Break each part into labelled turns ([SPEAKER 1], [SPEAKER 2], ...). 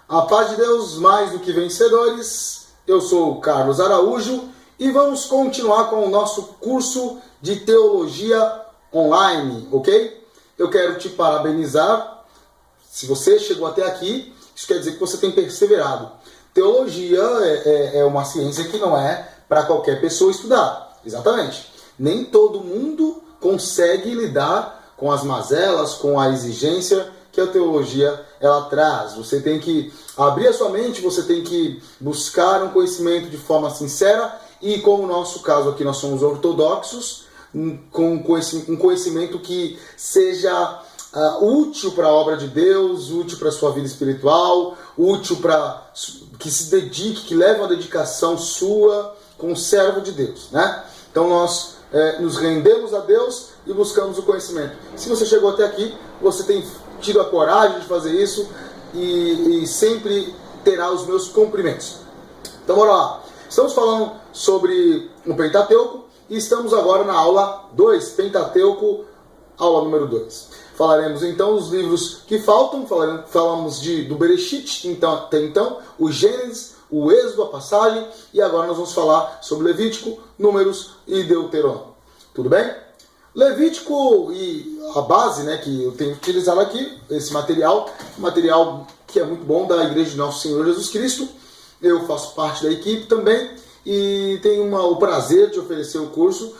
[SPEAKER 1] A paz de Deus, mais do que vencedores. Eu sou o Carlos Araújo e vamos continuar com o nosso curso de teologia online, ok? Eu quero te parabenizar. Se você chegou até aqui, isso quer dizer que você tem perseverado. Teologia é uma ciência que não é para qualquer pessoa estudar. Exatamente. Nem todo mundo consegue lidar com as mazelas, com a exigência que a teologia ela traz. Você tem que abrir a sua mente, você tem que buscar um conhecimento de forma sincera e, como no nosso caso aqui, nós somos ortodoxos, com um conhecimento que seja útil para a obra de Deus, útil para a sua vida espiritual, útil para que se dedique, que leve uma dedicação sua como servo de Deus, né? Então nós nos rendemos a Deus e buscamos o conhecimento. Se você chegou até aqui, você tem tido a coragem de fazer isso e sempre terá os meus cumprimentos. Então bora lá. Estamos falando sobre o Pentateuco e estamos agora na aula 2, Pentateuco, aula número 2. Falaremos então dos livros que faltam, falamos do Bereshit, então o Gênesis, o Êxodo, a passagem, e agora nós vamos falar sobre Levítico, Números e Deuteronômio. Tudo bem? Levítico e a base, né, que eu tenho utilizado aqui, esse material que é muito bom da Igreja de Nosso Senhor Jesus Cristo. Eu faço parte da equipe também e tenho o prazer de oferecer o curso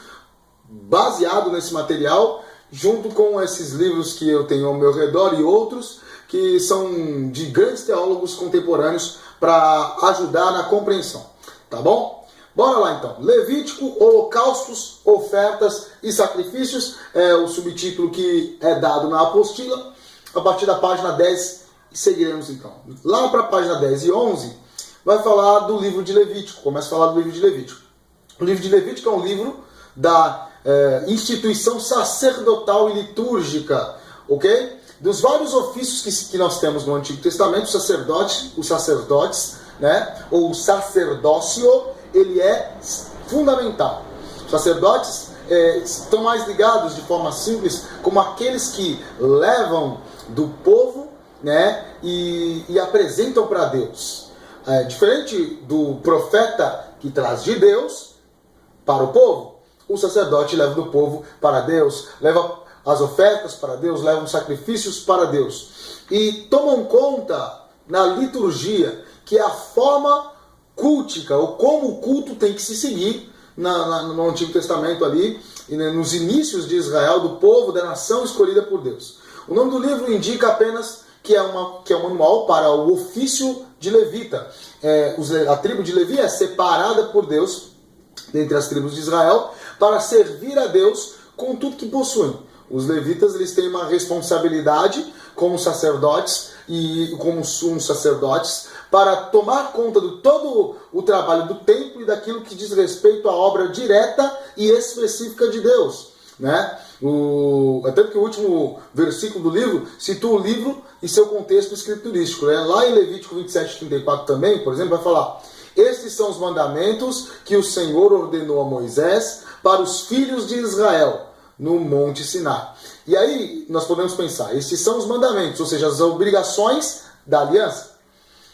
[SPEAKER 1] baseado nesse material, junto com esses livros que eu tenho ao meu redor e outros que são de grandes teólogos contemporâneos para ajudar na compreensão. Tá bom? Bora lá então. Levítico, holocaustos, ofertas e sacrifícios é o subtítulo que é dado na apostila. A partir da página 10 seguiremos então. Lá para a página 10 e 11 vai falar do livro de Levítico. Começa a falar do livro de Levítico. O livro de Levítico é um livro da instituição sacerdotal e litúrgica, ok? Dos vários ofícios que nós temos no Antigo Testamento, os sacerdotes, né? Ou o sacerdócio, ele é fundamental. Os sacerdotes estão mais ligados de forma simples como aqueles que levam do povo, né? E apresentam para Deus. Diferente do profeta que traz de Deus para o povo, o sacerdote leva do povo para Deus, leva as ofertas para Deus, leva os sacrifícios para Deus. E tomam conta na liturgia, que é a forma cultica, ou como o culto tem que se seguir no Antigo Testamento ali, e nos inícios de Israel, do povo, da nação escolhida por Deus. O nome do livro indica apenas que é um manual para o ofício de levita. A tribo de Levi é separada por Deus, dentre as tribos de Israel, para servir a Deus com tudo que possuem. Os levitas eles têm uma responsabilidade como sacerdotes e como sumos sacerdotes para tomar conta de todo o trabalho do templo e daquilo que diz respeito à obra direta e específica de Deus, né? Até porque o último versículo do livro situa o livro e seu contexto escriturístico, né? Lá em Levítico 27:34 também, por exemplo, vai falar: estes são os mandamentos que o Senhor ordenou a Moisés para os filhos de Israel no Monte Sinai. E aí nós podemos pensar, estes são os mandamentos, ou seja, as obrigações da aliança,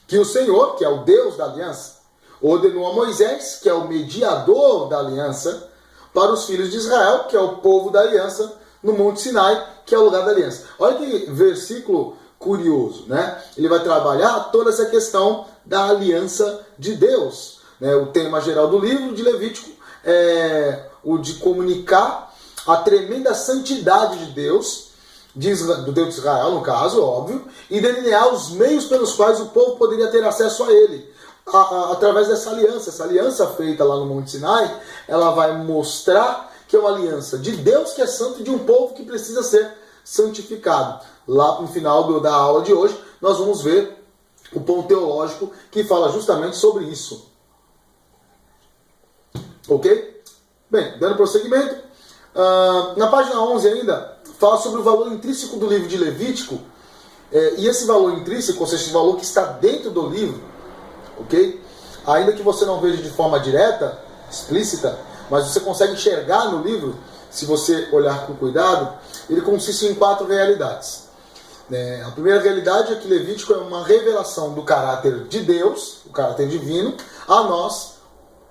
[SPEAKER 1] que o Senhor, que é o Deus da aliança, ordenou a Moisés, que é o mediador da aliança, para os filhos de Israel, que é o povo da aliança, no Monte Sinai, que é o lugar da aliança. Olha que versículo curioso, né? Ele vai trabalhar toda essa questão da aliança de Deus, né? O tema geral do livro de Levítico é o de comunicar a tremenda santidade de Deus, do Deus de Israel, no caso, óbvio, e delinear os meios pelos quais o povo poderia ter acesso a ele, através dessa aliança. Essa aliança feita lá no Monte Sinai, ela vai mostrar que é uma aliança de Deus que é santo e de um povo que precisa ser santificado. Lá no final da aula de hoje, nós vamos ver o ponto teológico que fala justamente sobre isso. Ok? Bem, dando prosseguimento, na página 11 ainda, fala sobre o valor intrínseco do livro de Levítico, e esse valor intrínseco, ou seja, esse valor que está dentro do livro, ok? Ainda que você não veja de forma direta, explícita, mas você consegue enxergar no livro, se você olhar com cuidado, ele consiste em 4 realidades. A primeira realidade é que Levítico é uma revelação do caráter de Deus, o caráter divino, a nós,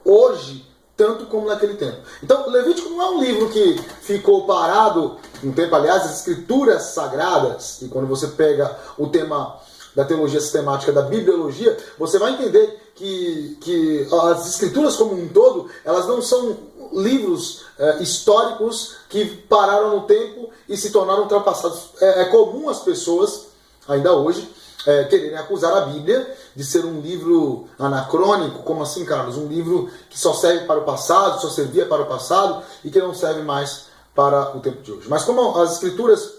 [SPEAKER 1] hoje, tanto como naquele tempo. Então, Levítico não é um livro que ficou parado um tempo. Aliás, as escrituras sagradas, e quando você pega o tema da teologia sistemática, da bibliologia, você vai entender que as escrituras como um todo, elas não são livros históricos que pararam no tempo e se tornaram ultrapassados. É comum as pessoas, ainda hoje, quererem acusar a Bíblia de ser um livro anacrônico. Como assim, Carlos? Um livro que só serve para o passado, só servia para o passado e que não serve mais para o tempo de hoje. Mas como as escrituras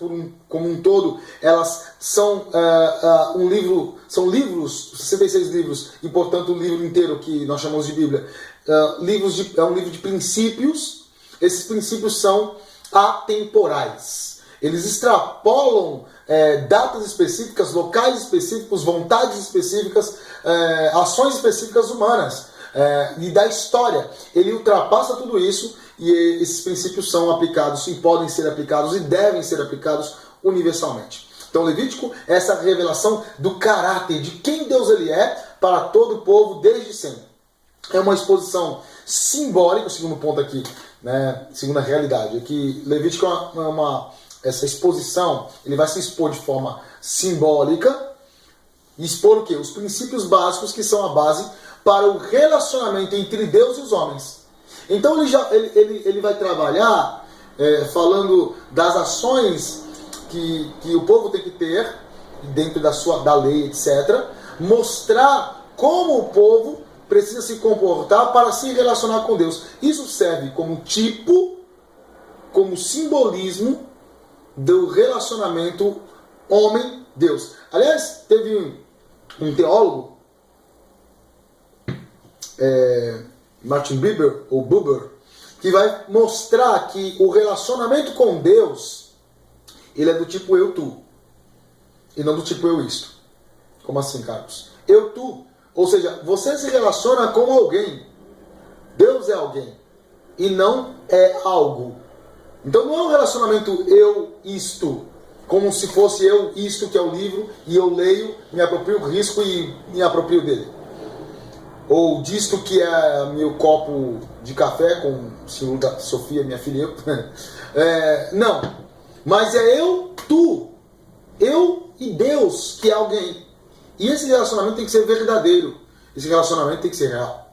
[SPEAKER 1] como um todo, elas são são livros, 66 livros, e portanto o livro inteiro que nós chamamos de Bíblia, é um livro de princípios. Esses princípios são atemporais. Eles extrapolam datas específicas, locais específicos, vontades específicas, ações específicas humanas e da história. Ele ultrapassa tudo isso e esses princípios são aplicados e podem ser aplicados e devem ser aplicados universalmente. Então, Levítico é essa revelação do caráter, de quem Deus ele é para todo o povo desde sempre. É uma exposição simbólica, o segundo ponto aqui, segunda realidade, é que Levítico essa exposição, ele vai se expor de forma simbólica, e expor o quê? Os princípios básicos que são a base para o relacionamento entre Deus e os homens. Então ele vai trabalhar falando das ações que o povo tem que ter dentro da lei, etc. Mostrar como o povo precisa se comportar para se relacionar com Deus. Isso serve como tipo, como simbolismo do relacionamento homem-Deus. Aliás, teve um teólogo, Martin Buber, que vai mostrar que o relacionamento com Deus, ele é do tipo eu-tu, e não do tipo eu-isto. Como assim, Carlos? Eu-tu, ou seja, você se relaciona com alguém. Deus é alguém, e não é algo. Então não é um relacionamento eu-isto, como se fosse eu, isto que é o livro, e eu leio, me aproprio do risco e me aproprio dele. Ou disto que é meu copo de café com o símbolo da Sofia, minha filha. Não, mas é eu e Deus, que é alguém. E esse relacionamento tem que ser verdadeiro. Esse relacionamento tem que ser real.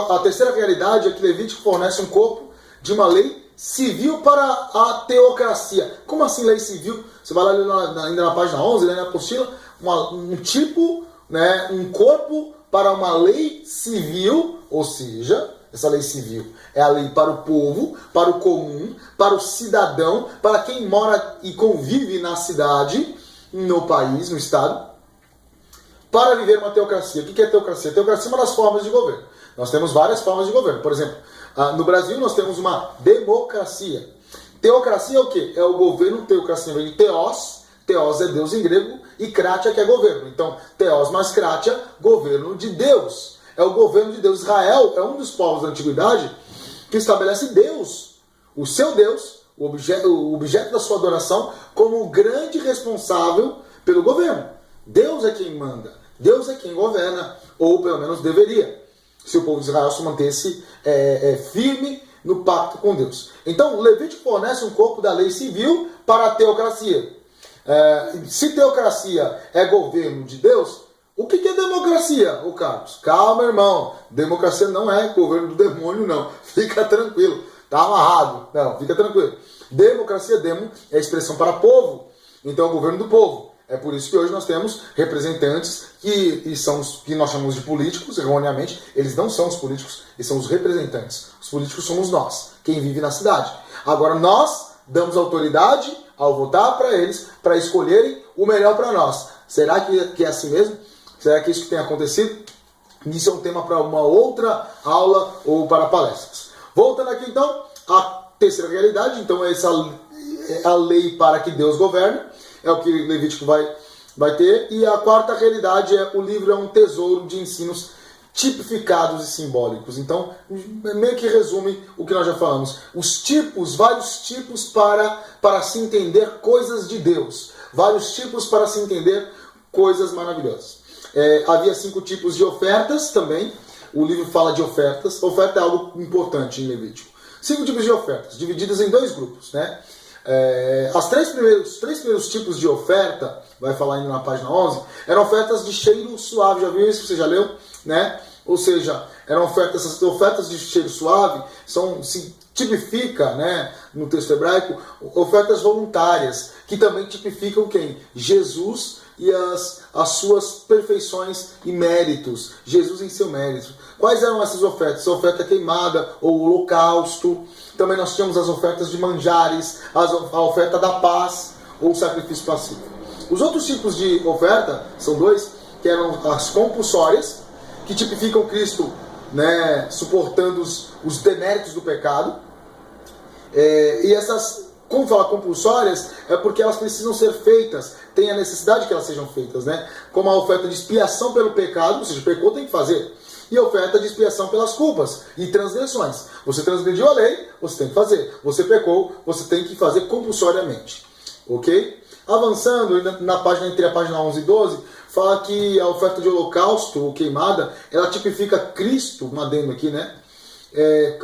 [SPEAKER 1] A terceira realidade é que Levítico fornece um corpo de uma lei civil para a teocracia. Como assim lei civil? Você vai lá ainda na página 11, na apostila, um tipo, um corpo para uma lei civil, ou seja, essa lei civil é a lei para o povo, para o comum, para o cidadão, para quem mora e convive na cidade, no país, no estado, para viver uma teocracia. O que é teocracia? Teocracia é uma das formas de governo. Nós temos várias formas de governo. Por exemplo, no Brasil nós temos uma democracia. Teocracia é o quê? É o governo, teocracia vem de teos é Deus em grego, e kratia que é governo. Então, teos mais kratia, governo de Deus. É o governo de Deus. Israel é um dos povos da antiguidade que estabelece Deus, o seu Deus, o objeto da sua adoração, como o grande responsável pelo governo. Deus é quem manda, Deus é quem governa, ou pelo menos deveria, se o povo de Israel se mantesse firme no pacto com Deus. Então, Levítico fornece um corpo da lei civil para a teocracia. Se teocracia é governo de Deus, o que é democracia, ô Carlos? Calma, irmão. Democracia não é governo do demônio, não. Fica tranquilo. Tá amarrado. Não, fica tranquilo. Democracia, é a expressão para povo. Então é o governo do povo. É por isso que hoje nós temos representantes que nós chamamos de políticos, erroneamente. Eles não são os políticos, eles são os representantes. Os políticos somos nós, quem vive na cidade. Agora nós damos autoridade ao votar para eles, para escolherem o melhor para nós. Será que é assim mesmo? Será que é isso que tem acontecido? Isso é um tema para uma outra aula ou para palestras. Voltando aqui então, a terceira realidade, então essa é a lei para que Deus governe, é o que Levítico vai ter. E a quarta realidade é o livro é um tesouro de ensinos tipificados e simbólicos. Então, meio que resume o que nós já falamos. Os tipos, vários tipos para se entender coisas de Deus. Vários tipos para se entender coisas maravilhosas. Havia 5 tipos de ofertas também. O livro fala de ofertas. Oferta é algo importante em Levítico. 5 tipos de ofertas, divididas em 2 grupos, né? Os três primeiros tipos de oferta, vai falar ainda na página 11, eram ofertas de cheiro suave. Já viu isso? Você já leu? Né? Ou seja, essas ofertas de cheiro suave se tipifica, né, no texto hebraico, ofertas voluntárias, que também tipificam quem? Jesus e as suas perfeições e méritos. Jesus em seu mérito. Quais eram essas ofertas? A oferta queimada ou holocausto. Também nós tínhamos as ofertas de manjares, a oferta da paz ou o sacrifício pacífico. Os outros tipos de oferta, são 2, que eram as compulsórias, que tipificam Cristo, né, suportando os deméritos do pecado. E essas, como fala compulsórias, é porque elas precisam ser feitas, tem a necessidade que elas sejam feitas, né? Como a oferta de expiação pelo pecado, ou seja, pecou, tem que fazer. E a oferta de expiação pelas culpas e transgressões. Você transgrediu a lei, você tem que fazer. Você pecou, você tem que fazer compulsoriamente. Ok? Avançando, entre a página 11 e 12, fala que a oferta de holocausto ou queimada, ela tipifica Cristo, um adendo aqui, né?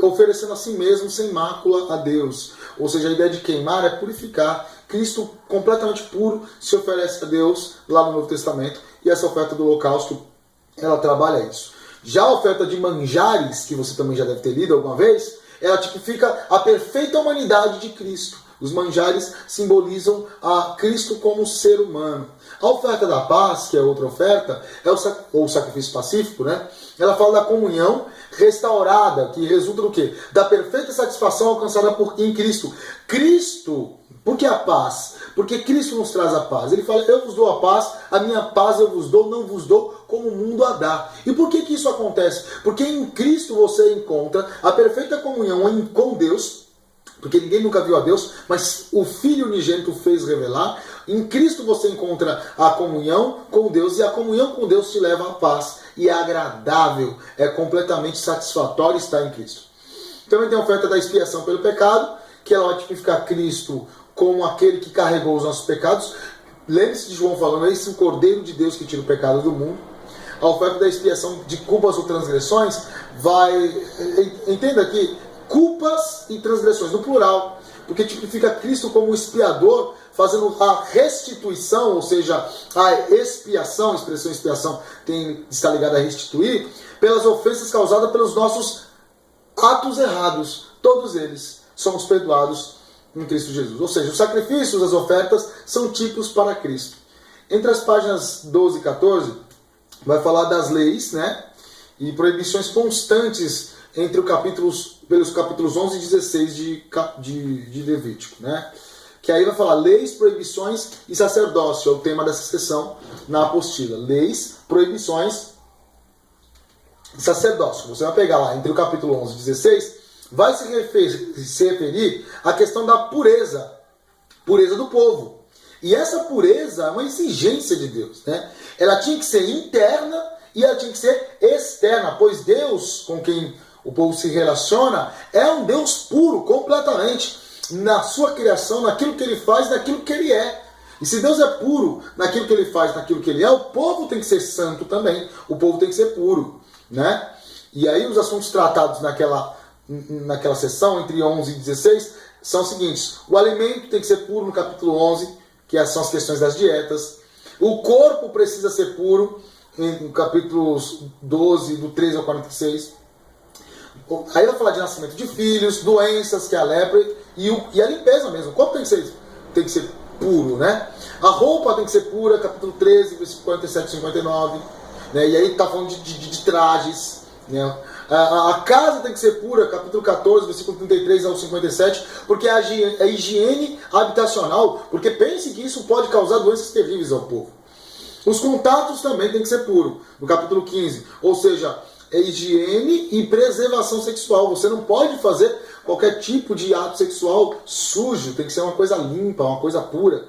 [SPEAKER 1] Oferecendo a si mesmo sem mácula a Deus. Ou seja, a ideia de queimar é purificar. Cristo, completamente puro, se oferece a Deus lá no Novo Testamento. E essa oferta do holocausto, ela trabalha isso. Já a oferta de manjares, que você também já deve ter lido alguma vez, ela tipifica a perfeita humanidade de Cristo. Os manjares simbolizam a Cristo como ser humano. A oferta da paz, que é outra oferta, ou o sacrifício pacífico, né? Ela fala da comunhão restaurada, que resulta do quê? Da perfeita satisfação alcançada em Cristo. Cristo, por que a paz? Porque Cristo nos traz a paz. Ele fala, eu vos dou a paz, a minha paz eu vos dou, não vos dou como o mundo a dá. E por que isso acontece? Porque em Cristo você encontra a perfeita comunhão com Deus, porque ninguém nunca viu a Deus, mas o Filho unigênito fez revelar. Em Cristo você encontra a comunhão com Deus, e a comunhão com Deus te leva à paz. E é agradável, é completamente satisfatório estar em Cristo. Também tem a oferta da expiação pelo pecado, que ela vai tipificar Cristo como aquele que carregou os nossos pecados. Lembre-se de João falando, esse é o Cordeiro de Deus que tira o pecado do mundo. A oferta da expiação de culpas ou transgressões entenda aqui, culpas e transgressões, no plural, porque tipifica Cristo como expiador, fazendo a restituição, ou seja, a expiação, a expressão expiação está ligada a restituir, pelas ofensas causadas pelos nossos atos errados. Todos eles somos perdoados em Cristo Jesus. Ou seja, os sacrifícios, as ofertas, são tipos para Cristo. Entre as páginas 12 e 14, vai falar das leis, né? E proibições constantes pelos capítulos 11 e 16 de Levítico, né? Que aí vai falar leis, proibições e sacerdócio, é o tema dessa sessão na apostila. Leis, proibições e sacerdócio. Você vai pegar lá entre o capítulo 11 e 16, vai se referir à questão da pureza do povo. E essa pureza é uma exigência de Deus, né? Ela tinha que ser interna e ela tinha que ser externa, pois Deus, com quem o povo se relaciona, é um Deus puro, completamente, na sua criação, naquilo que ele faz, naquilo que ele é. E se Deus é puro naquilo que ele faz, naquilo que ele é, o povo tem que ser santo também, o povo tem que ser puro, né? E aí os assuntos tratados naquela sessão, entre 11 e 16, são os seguintes: o alimento tem que ser puro no capítulo 11, que são as questões das dietas. O corpo precisa ser puro, no capítulos 12, do 13 ao 46. Aí vai falar de nascimento de filhos, doenças, que é a lepra, e a limpeza mesmo. O corpo tem que ser puro, né? A roupa tem que ser pura, capítulo 13, versículo 47 e 59. Né? E aí está falando de trajes. Né? A casa tem que ser pura, capítulo 14, versículo 33 ao 57, porque a higiene habitacional, porque pense que isso pode causar doenças terríveis ao povo. Os contatos também tem que ser puro, no capítulo 15, ou seja, é higiene e preservação sexual. Você não pode fazer qualquer tipo de ato sexual sujo, tem que ser uma coisa limpa, uma coisa pura.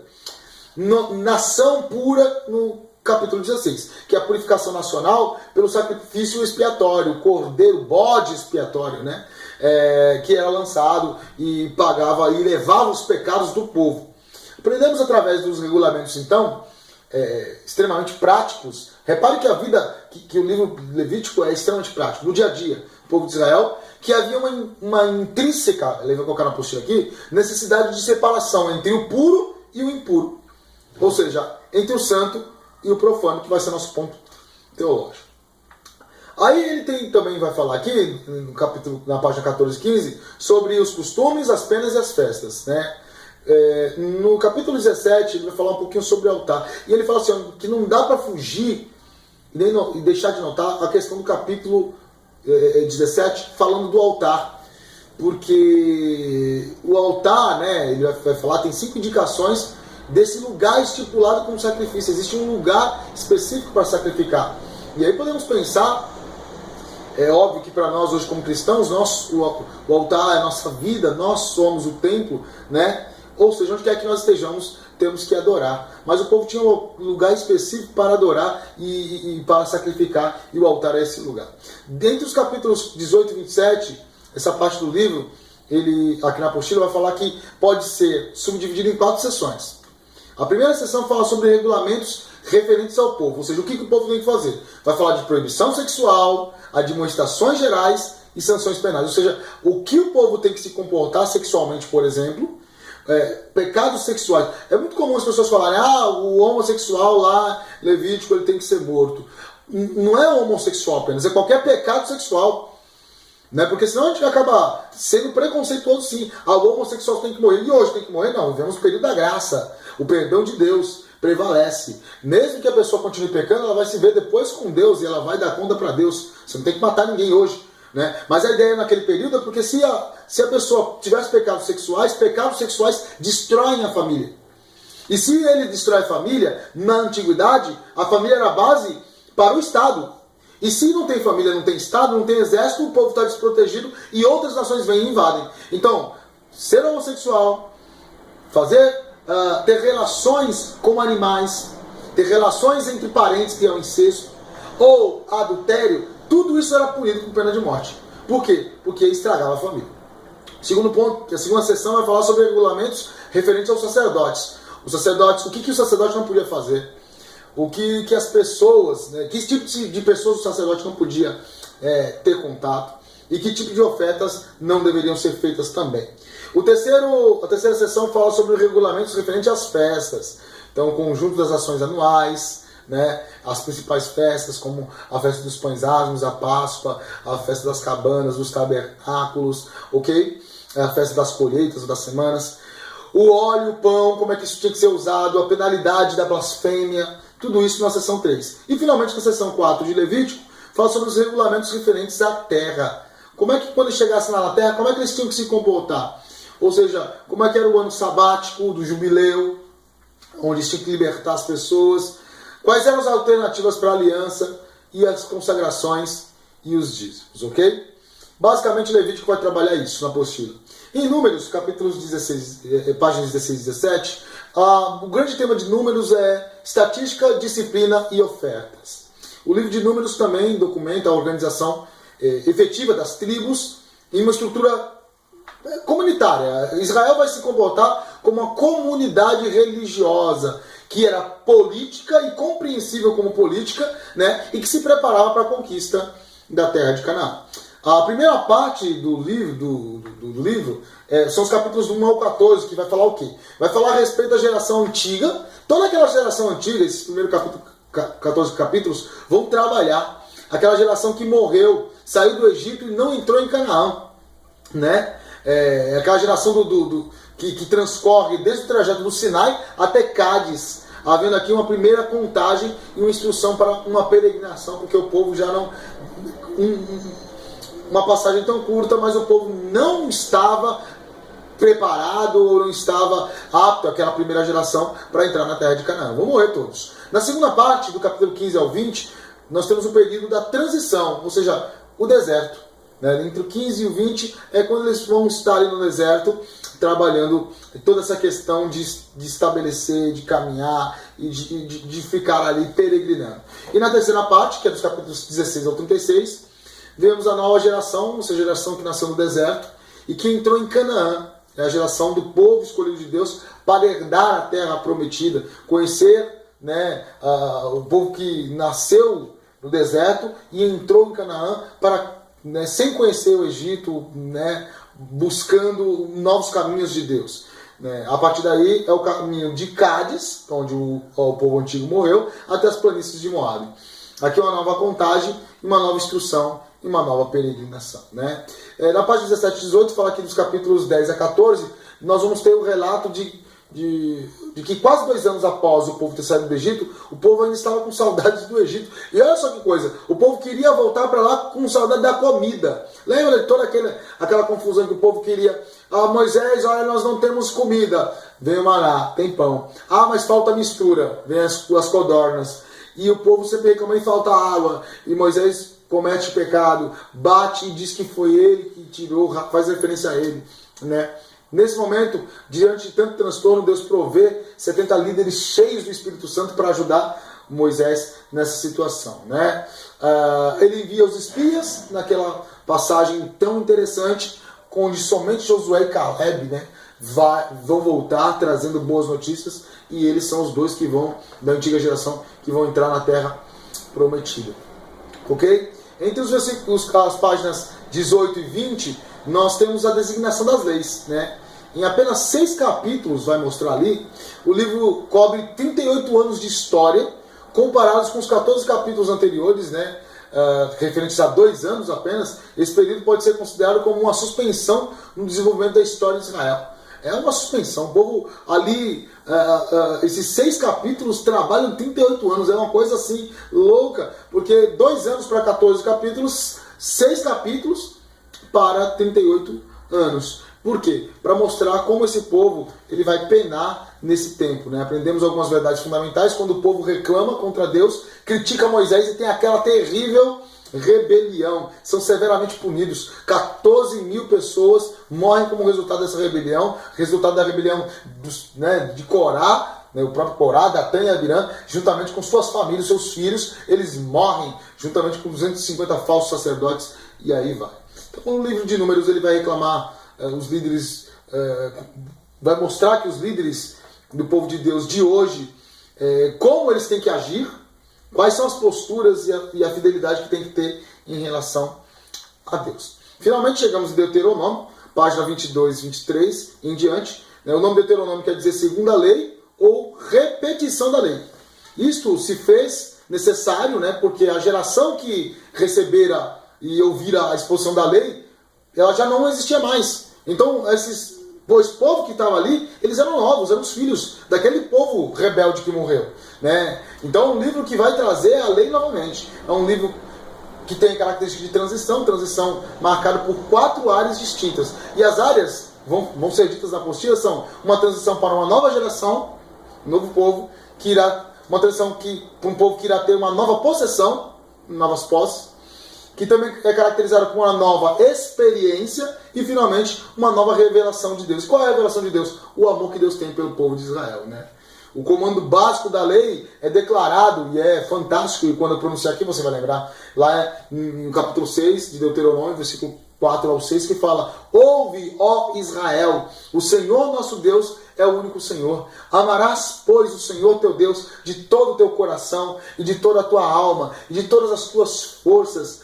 [SPEAKER 1] Nação pura, no capítulo 16, que é a purificação nacional pelo sacrifício expiatório, o cordeiro, bode expiatório, né? Que era lançado e pagava e levava os pecados do povo. Aprendemos através dos regulamentos, então, extremamente práticos. Repare que a vida, que o livro Levítico é extremamente prático, no dia a dia, o povo de Israel, que havia uma intrínseca, ele vai colocar na apostila aqui, necessidade de separação entre o puro e o impuro. Ou seja, entre o santo e o profano, que vai ser nosso ponto teológico. Aí ele também vai falar aqui, no capítulo, na página 14 e 15, sobre os costumes, as penas e as festas, né? No capítulo 17, ele vai falar um pouquinho sobre o altar. E ele fala assim, que não dá para fugir e deixar de notar a questão do capítulo 17, falando do altar. Porque o altar, né, ele vai falar, tem 5 indicações desse lugar estipulado como sacrifício. Existe um lugar específico para sacrificar. E aí podemos pensar, é óbvio que para nós hoje como cristãos, o altar é a nossa vida, nós somos o templo, né? Ou seja, onde quer que nós estejamos, temos que adorar. Mas o povo tinha um lugar específico para adorar e para sacrificar, e o altar é esse lugar. Dentre os capítulos 18 e 27, essa parte do livro, ele aqui na apostila vai falar que pode ser subdividido em 4 sessões. A primeira sessão fala sobre regulamentos referentes ao povo, ou seja, o que o povo tem que fazer. Vai falar de proibição sexual, admoestações gerais e sanções penais. Ou seja, o que o povo tem que se comportar sexualmente, por exemplo, pecados sexuais. É muito comum as pessoas falarem, o homossexual lá, Levítico, ele tem que ser morto. Não é homossexual apenas, é qualquer pecado sexual. Né? Porque senão a gente acaba sendo preconceituoso sim. O homossexual tem que morrer. E hoje tem que morrer? Não, vivemos o período da graça. O perdão de Deus prevalece. Mesmo que a pessoa continue pecando, ela vai se ver depois com Deus e ela vai dar conta para Deus. Você não tem que matar ninguém hoje. Né? Mas a ideia naquele período é porque se a pessoa tivesse pecados sexuais destroem a família. E se ele destrói a família, na antiguidade, a família era a base para o Estado. E se não tem família, não tem Estado, não tem exército, o povo está desprotegido e outras nações vêm e invadem. Então, ser homossexual, ter relações com animais, ter relações entre parentes, que é o incesto, ou adultério, tudo isso era punido com pena de morte. Por quê? Porque estragava a família. Segundo ponto, que a segunda sessão vai falar sobre regulamentos referentes aos sacerdotes. Os sacerdotes, o que o sacerdote não podia fazer? O que as pessoas, né, que tipo de pessoas o sacerdote não podia ter contato e que tipo de ofertas não deveriam ser feitas também. A terceira sessão fala sobre regulamentos referentes às festas. Então, o conjunto das ações anuais, né, as principais festas, como a festa dos pães asmos, a Páscoa, a festa das cabanas, dos tabernáculos, ok? A festa das colheitas, das semanas. O óleo, o pão, como é que isso tinha que ser usado, a penalidade da blasfêmia, tudo isso na sessão 3. E finalmente na sessão 4 de Levítico, fala sobre os regulamentos referentes à terra. Como é que quando eles chegassem lá na terra, como é que eles tinham que se comportar? Ou seja, como é que era o ano sabático, do jubileu, onde eles tinham que libertar as pessoas, quais eram as alternativas para a aliança e as consagrações e os dízimos, ok? Basicamente Levítico vai trabalhar isso na apostila. Em Números, capítulos 16, páginas 16 e 17, o grande tema de Números é estatística, disciplina e ofertas. O livro de Números também documenta a organização efetiva das tribos em uma estrutura comunitária. Israel vai se comportar como uma comunidade religiosa, que era política e compreensível como política, né, e que se preparava para a conquista da terra de Canaã. A primeira parte do livro são os capítulos do 1 ao 14, que vai falar o quê? Vai falar a respeito da geração antiga. Toda aquela geração antiga, esses primeiros 14 capítulos, vão trabalhar aquela geração que morreu, saiu do Egito e não entrou em Canaã. Né? Aquela geração que transcorre desde o trajeto do Sinai até Cádiz, havendo aqui uma primeira contagem e uma instrução para uma peregrinação, porque o povo já não... uma passagem tão curta, mas o povo não estava preparado ou não estava apto, aquela primeira geração, para entrar na terra de Canaã. Vão morrer todos. Na segunda parte, do capítulo 15 ao 20, nós temos o período da transição, ou seja, o deserto. né? Entre o 15 e o 20 é quando eles vão estar ali no deserto, trabalhando toda essa questão de estabelecer, de caminhar e de ficar ali peregrinando. E na terceira parte, que é dos capítulos 16 ao 36, vemos a nova geração, ou seja, a geração que nasceu no deserto e que entrou em Canaã, é a geração do povo escolhido de Deus para herdar a terra prometida, conhecer, né, o povo que nasceu no deserto e entrou em Canaã para, né, sem conhecer o Egito, né, buscando novos caminhos de Deus. Né. A partir daí é o caminho de Cádiz, onde o povo antigo morreu, até as planícies de Moabe. Aqui é uma nova contagem, uma nova instrução e uma nova peregrinação. Né. Na página 17 e 18, fala aqui dos capítulos 10 a 14, nós vamos ter o relato de que quase 2 anos após o povo ter saído do Egito, o povo ainda estava com saudades do Egito. E olha só que coisa, o povo queria voltar para lá com saudade da comida. Lembra de toda aquela confusão que o povo queria? Moisés, olha, nós não temos comida. Vem o maná, tem pão. Mas falta mistura, vem as codornas. E o povo sempre reclama e falta água. E Moisés comete pecado, bate e diz que foi ele que tirou, faz referência a ele, né? Nesse momento, diante de tanto transtorno, Deus provê 70 líderes cheios do Espírito Santo para ajudar Moisés nessa situação, né? Ele envia os espias naquela passagem tão interessante, onde somente Josué e Caleb, né, vão voltar trazendo boas notícias, e eles são os dois que vão, da antiga geração, que vão entrar na terra prometida. Ok? Entre os versículos, as páginas 18 e 20, nós temos a designação das leis, né? Em apenas 6 capítulos, vai mostrar ali, o livro cobre 38 anos de história, comparados com os 14 capítulos anteriores, né? Referentes a 2 anos apenas. Esse período pode ser considerado como uma suspensão no desenvolvimento da história de Israel. É uma suspensão. O povo ali, esses 6 capítulos trabalham 38 anos. É uma coisa assim louca, porque 2 anos para 14 capítulos, 6 capítulos para 38 anos. Por quê? Para mostrar como esse povo ele vai penar nesse tempo, né? Aprendemos algumas verdades fundamentais quando o povo reclama contra Deus, critica Moisés e tem aquela terrível rebelião. São severamente punidos. 14 mil pessoas morrem como resultado dessa rebelião, resultado da rebelião de Corá, né? O próprio Corá, Datã e Abirã, juntamente com suas famílias, seus filhos, eles morrem juntamente com 250 falsos sacerdotes, e aí vai. Então, no livro de Números ele vai reclamar, os líderes, vai mostrar que os líderes do povo de Deus de hoje, como eles têm que agir, quais são as posturas e a fidelidade que tem que ter em relação a Deus. Finalmente chegamos em Deuteronômio, página 22 e 23 em diante. O nome Deuteronômio quer dizer segunda lei ou repetição da lei. Isto se fez necessário, né, porque a geração que recebera e ouvira a exposição da lei, ela já não existia mais. Então, esse povo que estava ali, eles eram novos, eram os filhos daquele povo rebelde que morreu, né? Então, é um livro que vai trazer a lei novamente. É um livro que tem característica de transição marcada por 4 áreas distintas. E as áreas, vão ser ditas na apostila, são uma transição para uma nova geração, um novo povo, uma transição para um povo que irá ter uma nova possessão, novas posses, que também é caracterizada por uma nova experiência e, finalmente, uma nova revelação de Deus. Qual é a revelação de Deus? O amor que Deus tem pelo povo de Israel, né? O comando básico da lei é declarado, e é fantástico, e quando eu pronunciar aqui você vai lembrar, lá no capítulo 6 de Deuteronômio, versículo 4 ao 6, que fala: Ouve, ó Israel, o Senhor nosso Deus é o único Senhor. Amarás, pois, o Senhor teu Deus de todo o teu coração, e de toda a tua alma, e de todas as tuas forças.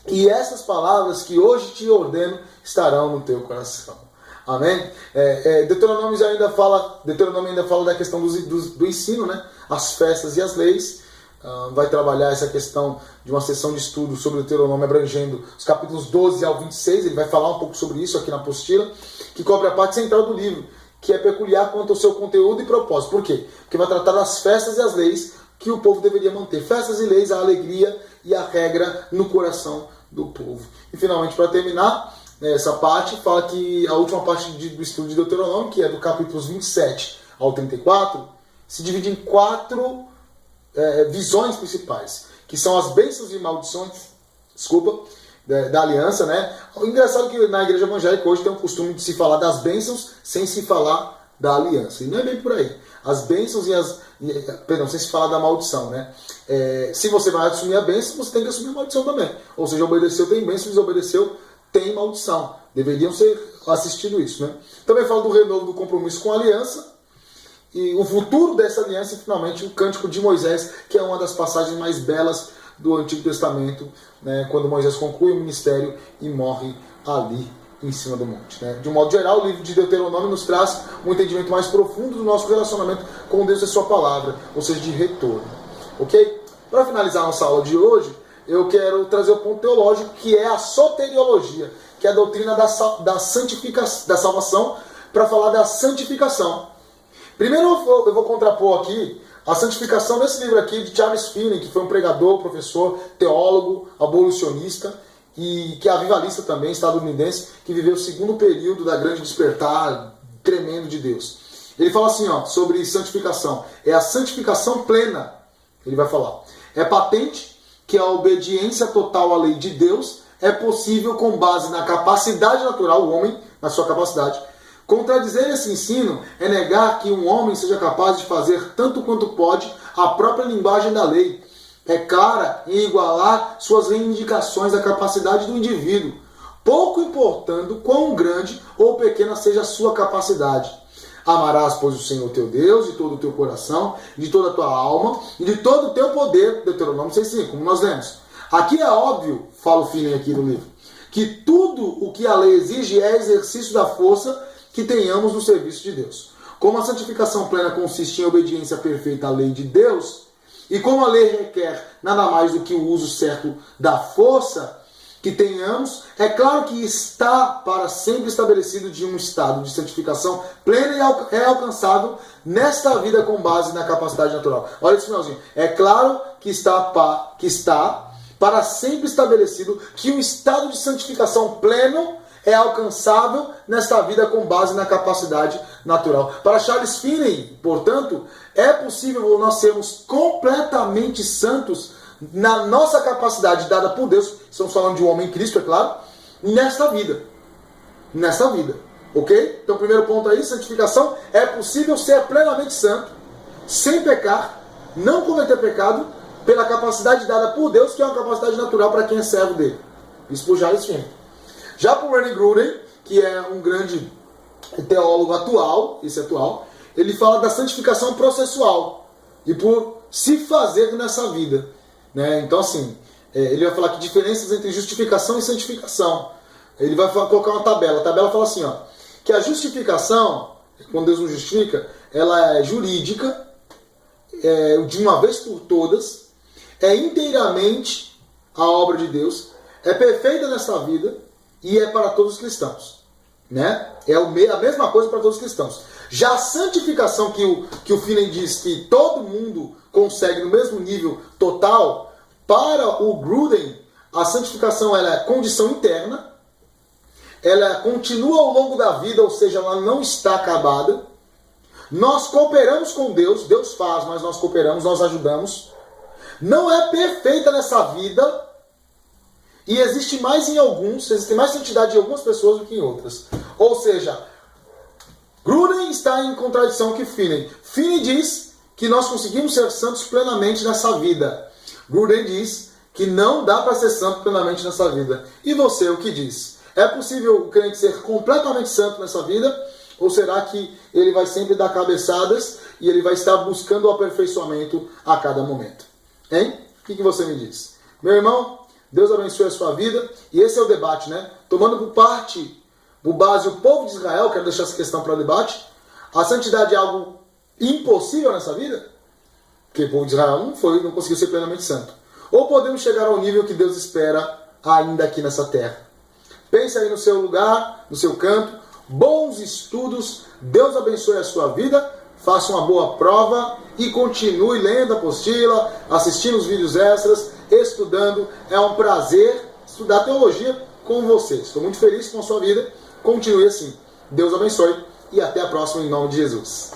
[SPEAKER 1] E essas palavras que hoje te ordeno estarão no teu coração. Amém? Deuteronômio ainda fala da questão do ensino, né? As festas e as leis. Vai trabalhar essa questão de uma sessão de estudo sobre o Deuteronômio abrangendo os capítulos 12 ao 26. Ele vai falar um pouco sobre isso aqui na apostila, que cobre a parte central do livro, que é peculiar quanto ao seu conteúdo e propósito. Por quê? Porque vai tratar das festas e as leis que o povo deveria manter. Festas e leis, a alegria e a regra no coração do povo. E finalmente, para terminar, essa parte fala que a última parte do estudo de Deuteronômio, que é do capítulos 27 ao 34, se divide em 4 visões principais, que são as bênçãos e maldições, da aliança, né? O engraçado é que na igreja evangélica hoje tem o costume de se falar das bênçãos sem se falar da aliança. E não é bem por aí. As bênçãos perdão, sem se falar da maldição, né? Se você vai assumir a bênção, você tem que assumir a maldição também. Ou seja, obedeceu tem bênção, desobedeceu tem maldição. Deveriam ser assistido isso, né? Também fala do renovo do compromisso com a aliança e o futuro dessa aliança e finalmente o Cântico de Moisés, que é uma das passagens mais belas do Antigo Testamento, né? Quando Moisés conclui o ministério e morre ali em cima do monte, né? De um modo geral, o livro de Deuteronômio nos traz um entendimento mais profundo do nosso relacionamento com Deus e sua palavra, ou seja, de retorno. Ok? Para finalizar a nossa aula de hoje, eu quero trazer o ponto teológico, que é a soteriologia, que é a doutrina da salvação, para falar da santificação. Primeiro eu vou contrapor aqui a santificação desse livro aqui de Charles Finney, que foi um pregador, professor, teólogo, abolicionista, e que é avivalista também, estadunidense, que viveu o segundo período da grande despertar tremendo de Deus. Ele fala assim, ó, sobre santificação. É a santificação plena, ele vai falar. É patente que a obediência total à lei de Deus é possível com base na capacidade natural, o homem, na sua capacidade. Contradizer esse ensino é negar que um homem seja capaz de fazer tanto quanto pode a própria linguagem da lei. É clara em igualar suas reivindicações da capacidade do indivíduo, pouco importando quão grande ou pequena seja a sua capacidade. Amarás, pois, o Senhor teu Deus de todo o teu coração, de toda a tua alma e de todo o teu poder, Deuteronômio 6,5, como nós lemos. Aqui é óbvio, fala o Finney aqui no livro, que tudo o que a lei exige é exercício da força que tenhamos no serviço de Deus. Como a santificação plena consiste em obediência perfeita à lei de Deus, e como a lei requer nada mais do que o uso certo da força que tenhamos, é claro que está para sempre estabelecido de um estado de santificação plena e é alcançável nesta vida com base na capacidade natural. Olha esse finalzinho. É claro que está para sempre estabelecido que um estado de santificação pleno é alcançável nesta vida com base na capacidade natural. Para Charles Finney, portanto, é possível nós sermos completamente santos na nossa capacidade dada por Deus, estamos falando de um homem em Cristo, é claro, nesta vida. Nesta vida. Ok? Então, primeiro ponto aí, santificação, é possível ser plenamente santo, sem pecar, não cometer pecado, pela capacidade dada por Deus, que é uma capacidade natural para quem é servo dele. Isso por Charles Finney. Já por Wayne Grudem, que é um grande teólogo atual, ele fala da santificação processual e por se fazer nessa vida. Né? Então, assim, ele vai falar que diferenças entre justificação e santificação. Ele vai colocar uma tabela. A tabela fala assim, ó, que a justificação, quando Deus nos justifica, ela é jurídica, de uma vez por todas, é inteiramente a obra de Deus, é perfeita nessa vida e é para todos os cristãos. Né? É a mesma coisa para todos os cristãos. Já a santificação que o Finney diz que todo mundo consegue no mesmo nível total, para o Grudem, a santificação ela é condição interna, ela continua ao longo da vida, ou seja, ela não está acabada. Nós cooperamos com Deus, Deus faz, mas nós cooperamos, nós ajudamos. Não é perfeita nessa vida, e existe mais santidade em algumas pessoas do que em outras. Ou seja, Grudem está em contradição com Finney. Finney diz que nós conseguimos ser santos plenamente nessa vida. Grudem diz que não dá para ser santo plenamente nessa vida. E você, o que diz? É possível o crente ser completamente santo nessa vida? Ou será que ele vai sempre dar cabeçadas e ele vai estar buscando o aperfeiçoamento a cada momento? Hein? O que você me diz? Meu irmão, Deus abençoe a sua vida. E esse é o debate, né? Tomando por base o povo de Israel, quero deixar essa questão para debate. A santidade é algo impossível nessa vida? Porque o povo de Israel não conseguiu ser plenamente santo. Ou podemos chegar ao nível que Deus espera ainda aqui nessa terra? Pense aí no seu lugar, no seu canto. Bons estudos. Deus abençoe a sua vida. Faça uma boa prova e continue lendo a apostila, assistindo os vídeos extras, estudando. É um prazer estudar teologia com você. Estou muito feliz com a sua vida. Continue assim. Deus abençoe e até a próxima em nome de Jesus.